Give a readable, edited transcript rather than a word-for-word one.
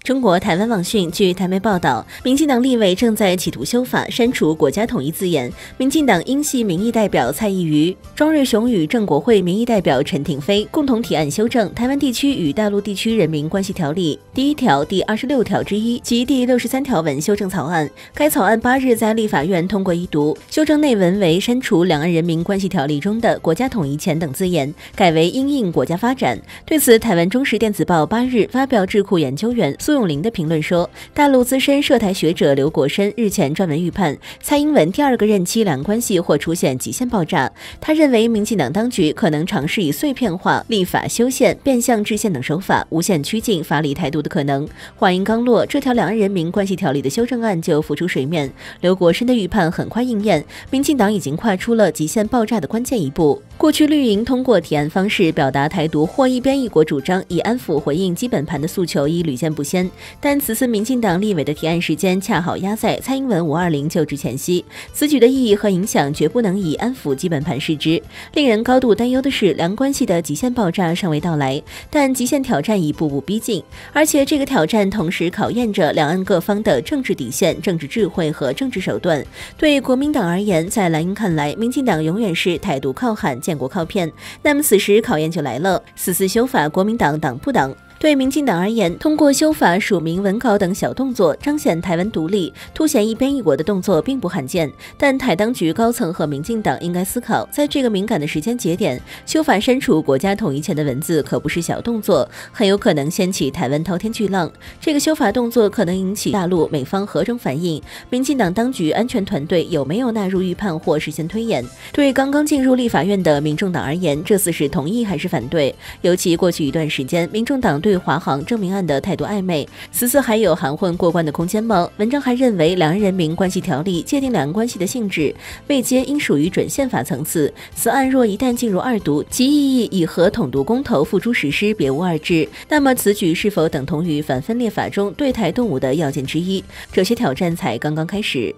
中国台湾网讯，据台媒报道，民进党立委正在企图修法，删除国家统一字眼。民进党英系民意代表蔡意瑜、庄瑞雄与正国会民意代表陈挺飞共同提案修正《台湾地区与大陆地区人民关系条例》第1条、第26条之一及第63条文修正草案。该草案8日在立法院通过1读，修正内文为删除《两岸人民关系条例》中的“国家统一前”等字眼，改为因应国家发展。对此，台湾中时电子报8日发表智库研究员苏永林的评论说，大陆资深涉台学者刘国深日前撰文预判，蔡英文第2个任期两岸关系或出现极限爆炸。他认为，民进党当局可能尝试以碎片化、立法修宪、变相制宪等手法，无限趋近法理台独的可能。话音刚落，这条两岸人民关系条例的修正案就浮出水面。刘国深的预判很快应验，民进党已经跨出了极限爆炸的关键一步。过去绿营通过提案方式表达台独或一边一国主张，以安抚回应基本盘的诉求已屡见不鲜。但此次民进党立委的提案时间恰好压在蔡英文520就职前夕，此举的意义和影响绝不能以安抚基本盘视之。令人高度担忧的是，两岸关系的极限爆炸尚未到来，但极限挑战已步步逼近，而且这个挑战同时考验着两岸各方的政治底线、政治智慧和政治手段。对国民党而言，在蓝营看来，民进党永远是台独靠喊、建国靠骗，那么此时考验就来了，此次修法，国民党挡不挡？对民进党而言，通过修法、署名、文稿等小动作彰显台湾独立、凸显一边一国的动作并不罕见。但台当局高层和民进党应该思考，在这个敏感的时间节点，修法删除国家统一前的文字可不是小动作，很有可能掀起台湾滔天巨浪。这个修法动作可能引起大陆、美方何种反应？民进党当局安全团队有没有纳入预判或事先推演？对刚刚进入立法院的民众党而言，这次是同意还是反对？尤其过去一段时间，民众党对华航证明案的态度暧昧，此次还有含混过关的空间吗？文章还认为，两岸人民关系条例界定两岸关系的性质未接应属于准宪法层次，此案若一旦进入2读，其意义已和统独公投付诸实施别无二致。那么此举是否等同于反分裂法中对台动武的要件之一？这些挑战才刚刚开始。